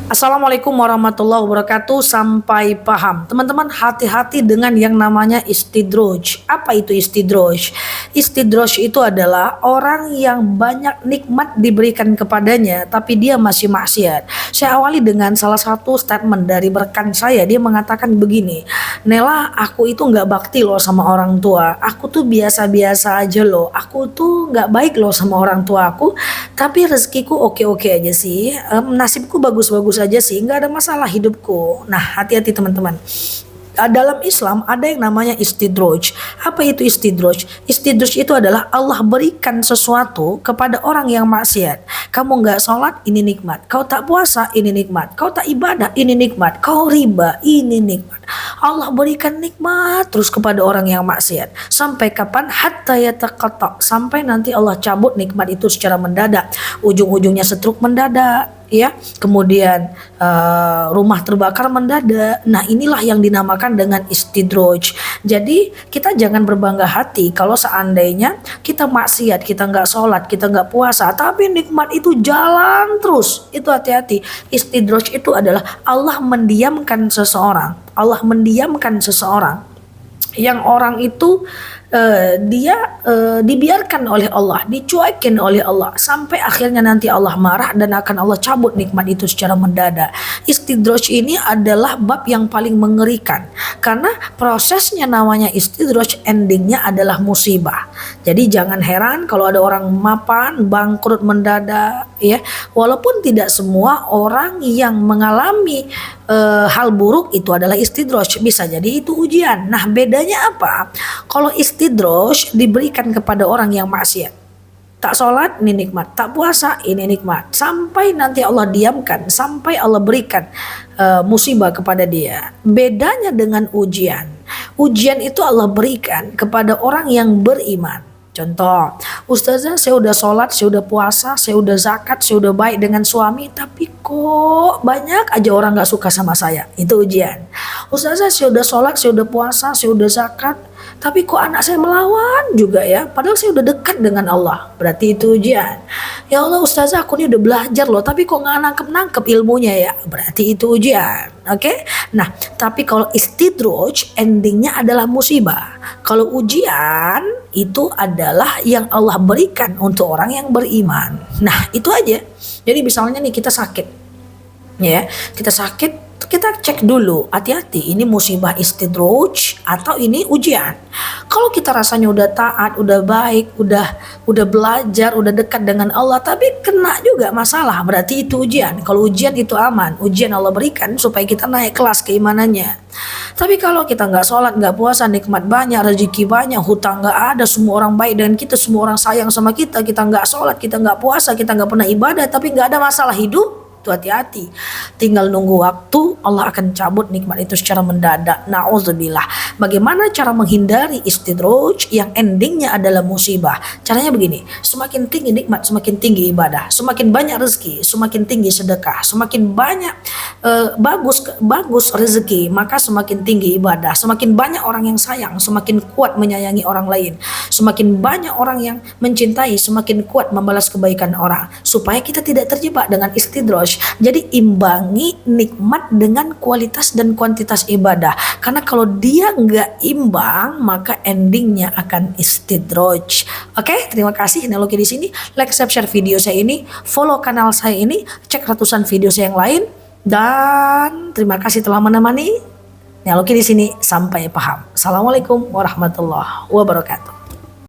Assalamualaikum warahmatullahi wabarakatuh. Sampai paham. Teman-teman, hati-hati dengan yang namanya istidroj. Apa itu istidroj? Istidroj itu adalah orang yang banyak nikmat diberikan kepadanya tapi dia masih maksiat. Saya awali dengan salah satu statement dari rekan saya. Dia mengatakan begini, Nela, aku itu nggak bakti loh sama orang tua. Aku tuh biasa-biasa aja loh. Aku tuh nggak baik loh sama orang tua aku. Tapi rezekiku oke-oke aja sih. Nasibku bagus-bagus aja sih. Nggak ada masalah hidupku. Nah, hati-hati teman-teman. Dalam Islam ada yang namanya istidroj. Apa itu istidroj? Istidroj itu adalah Allah berikan sesuatu kepada orang yang maksiat. Kamu nggak sholat, ini nikmat. Kau tak puasa, ini nikmat. Kau tak ibadah, ini nikmat. Kau riba, ini nikmat. Allah berikan nikmat terus kepada orang yang maksiat. Sampai kapan? Hatta yataqatta. Sampai nanti Allah cabut nikmat itu secara mendadak. Ujung-ujungnya stroke mendadak, ya, kemudian rumah terbakar mendadak. Nah, inilah yang dinamakan dengan istidroj. Jadi kita jangan berbangga hati kalau seandainya kita maksiat, kita nggak sholat, kita nggak puasa, tapi nikmat itu jalan terus. Itu hati-hati. Istidroj itu adalah Allah mendiamkan seseorang. Allah mendiamkan seseorang yang orang itu dia dibiarkan oleh Allah, dicuekin oleh Allah sampai akhirnya nanti Allah marah dan akan Allah cabut nikmat itu secara mendadak. Istidroj ini adalah bab yang paling mengerikan karena prosesnya namanya istidroj, endingnya adalah musibah. Jadi jangan heran kalau ada orang mapan, bangkrut mendadak, ya. Walaupun tidak semua orang yang mengalami hal buruk itu adalah istidroj, bisa jadi itu ujian. Nah, bedanya apa? Kalau istidroj diberikan kepada orang yang maksiat, tak sholat ini nikmat, tak puasa ini nikmat, sampai nanti Allah diamkan, sampai Allah berikan musibah kepada dia. Bedanya dengan ujian, ujian itu Allah berikan kepada orang yang beriman. Contoh, Ustazah, saya udah sholat, saya udah puasa, saya udah zakat, saya udah baik dengan suami, tapi kok banyak aja orang gak suka sama saya. Itu ujian. Ustazah, saya udah sholat, saya udah puasa, saya udah zakat, tapi kok anak saya melawan juga ya, padahal saya udah dekat dengan Allah. Berarti itu ujian. Ya Allah, Ustazah, aku ini udah belajar loh, tapi kok gak nangkep-nangkep ilmunya ya. Berarti itu ujian. Oke? Nah, tapi kalau istidroj endingnya adalah musibah. Kalau ujian itu adalah yang Allah berikan untuk orang yang beriman. Nah, itu aja. Jadi misalnya nih kita sakit, ya, kita sakit, kita cek dulu, hati-hati, ini musibah istidroj atau ini ujian. Kalau kita rasanya udah taat, udah baik, udah belajar, udah dekat dengan Allah, tapi kena juga masalah, berarti itu ujian. Kalau ujian itu aman, ujian Allah berikan supaya kita naik kelas keimanannya. Tapi kalau kita nggak sholat, nggak puasa, nikmat banyak, rezeki banyak, hutang nggak ada, semua orang baik dengan kita, semua orang sayang sama kita, kita nggak sholat, kita nggak puasa, kita nggak pernah ibadah, tapi nggak ada masalah hidup, hati-hati, tinggal nunggu waktu, Allah akan cabut nikmat itu secara mendadak. Na'udzubillah. Bagaimana cara menghindari istidroj yang endingnya adalah musibah? Caranya begini, semakin tinggi nikmat, semakin tinggi ibadah, semakin banyak rezeki, semakin tinggi sedekah, semakin banyak bagus rezeki, maka semakin tinggi ibadah, semakin banyak orang yang sayang, semakin kuat menyayangi orang lain, semakin banyak orang yang mencintai, semakin kuat membalas kebaikan orang, supaya kita tidak terjebak dengan istidroj. Jadi imbangi nikmat dengan kualitas dan kuantitas ibadah. Karena kalau dia nggak imbang, maka endingnya akan istidroj. Oke, terima kasih Neloki di sini. Like, share video saya ini, follow kanal saya ini, cek ratusan video saya yang lain, dan terima kasih telah menemani Neloki di sini. Sampai paham. Assalamualaikum warahmatullahi wabarakatuh.